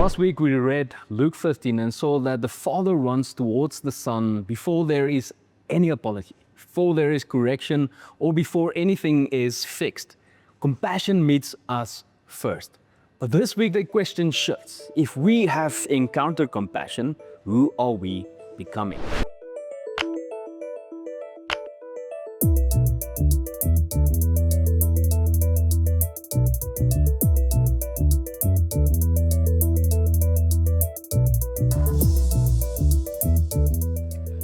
Last week we read Luke 15 and saw that the Father runs towards the Son before there is any apology, before there is correction, or before anything is fixed. Compassion meets us first. But this week the question shifts. If we have encountered compassion, who are we becoming?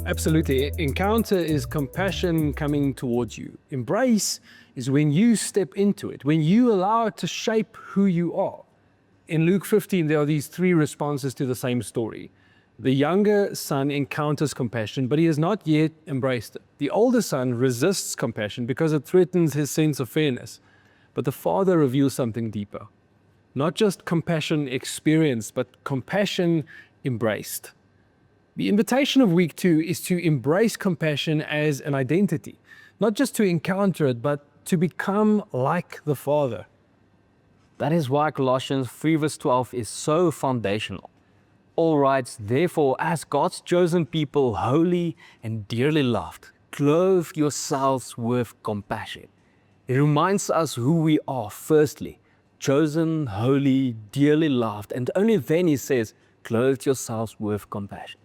Absolutely. Encounter is compassion coming towards you. Embrace is when you step into it, when you allow it to shape who you are. In Luke 15, there are these three responses to the same story. The younger son encounters compassion, but he has not yet embraced it. The older son resists compassion because it threatens his sense of fairness. But the father reveals something deeper. Not just compassion experienced, but compassion embraced. The invitation of week 2 is to embrace compassion as an identity, not just to encounter it, but to become like the Father. That is why Colossians 3 verse 12 is so foundational. Paul writes, therefore, as God's chosen people, holy and dearly loved, clothe yourselves with compassion. It reminds us who we are, firstly, chosen, holy, dearly loved, and only then he says, clothe yourselves with compassion.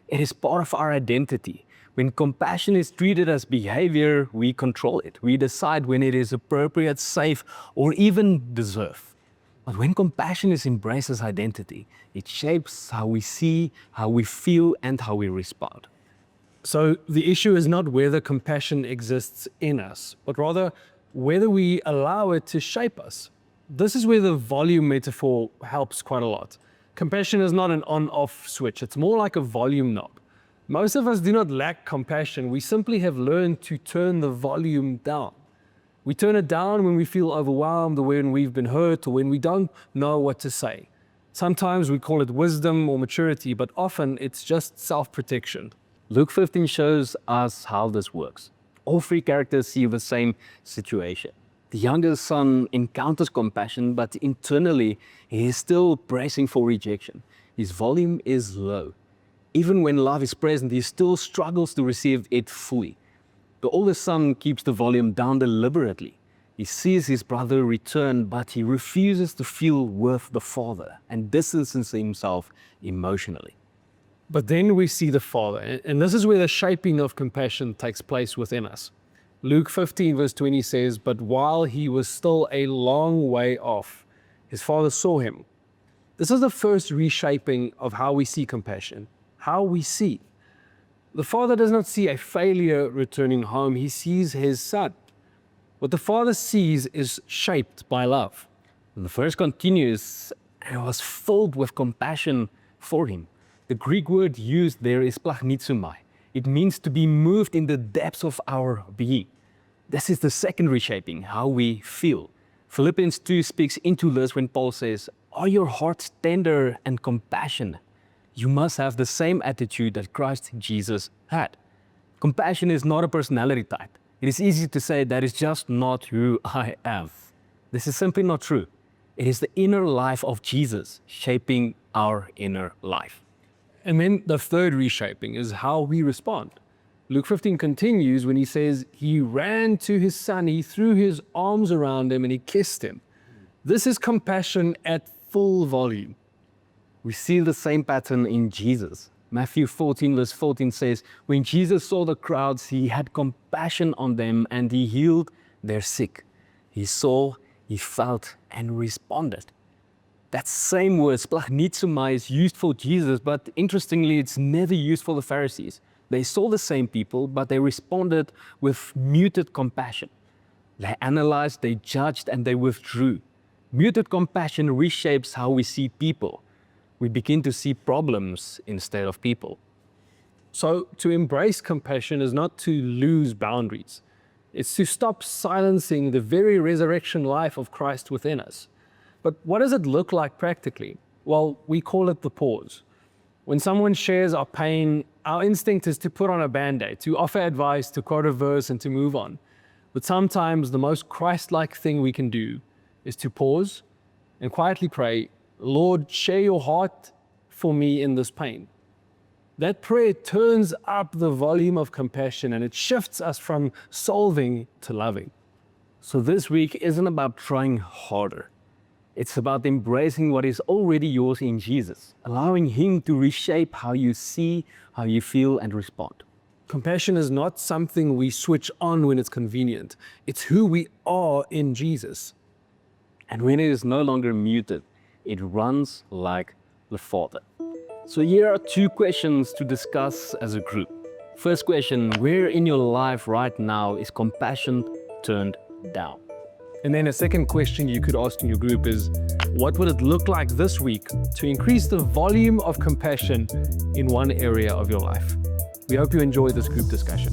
It is part of our identity. When compassion is treated as behavior, we control it. We decide when it is appropriate, safe, or even deserved. But when compassion is embraced as identity, it shapes how we see, how we feel, and how we respond. So the issue is not whether compassion exists in us, but rather whether we allow it to shape us. This is where the volume metaphor helps quite a lot. Compassion is not an on-off switch. It's more like a volume knob. Most of us do not lack compassion. We simply have learned to turn the volume down. We turn it down when we feel overwhelmed, or when we've been hurt, or when we don't know what to say. Sometimes we call it wisdom or maturity, but often it's just self-protection. Luke 15 shows us how this works. All three characters see the same situation. The younger son encounters compassion, but internally he is still bracing for rejection. His volume is low. Even when love is present, he still struggles to receive it fully. The older son keeps the volume down deliberately. He sees his brother return, but he refuses to feel with the father and distances himself emotionally. But then we see the Father, and this is where the shaping of compassion takes place within us. Luke 15 verse 20 says, but while he was still a long way off, his father saw him. This is the first reshaping of how we see compassion, how we see. The father does not see a failure returning home, he sees his son. What the father sees is shaped by love. And the verse continues, and was filled with compassion for him. The Greek word used there is plagnitzomai. It means to be moved in the depths of our being. This is the second reshaping, how we feel. Philippians 2 speaks into this when Paul says, are your hearts tender and compassionate? You must have the same attitude that Christ Jesus had. Compassion is not a personality type. It is easy to say that is just not who I am. This is simply not true. It is the inner life of Jesus shaping our inner life. And then the third reshaping is how we respond. Luke 15 continues when he says, he ran to his son, he threw his arms around him and he kissed him. This is compassion at full volume. We see the same pattern in Jesus. Matthew 14 verse 14 says, when Jesus saw the crowds, he had compassion on them and he healed their sick. He saw, he felt, and responded. That same word, plagnitzomai, is used for Jesus, but interestingly, it's never used for the Pharisees. They saw the same people, but they responded with muted compassion. They analyzed, they judged, and they withdrew. Muted compassion reshapes how we see people. We begin to see problems instead of people. So to embrace compassion is not to lose boundaries. It's to stop silencing the very resurrection life of Christ within us. But what does it look like practically? Well, we call it the pause. When someone shares our pain, our instinct is to put on a band-aid, to offer advice, to quote a verse, and to move on. But sometimes the most Christ-like thing we can do is to pause and quietly pray, Lord, share your heart for me in this pain. That prayer turns up the volume of compassion and it shifts us from solving to loving. So this week isn't about trying harder. It's about embracing what is already yours in Jesus, allowing Him to reshape how you see, how you feel, and respond. Compassion is not something we switch on when it's convenient. It's who we are in Jesus. And when it is no longer muted, it runs like the Father. So here are 2 questions to discuss as a group. First question, where in your life right now is compassion turned down? And then a second question you could ask in your group is, what would it look like this week to increase the volume of compassion in one area of your life? We hope you enjoy this group discussion.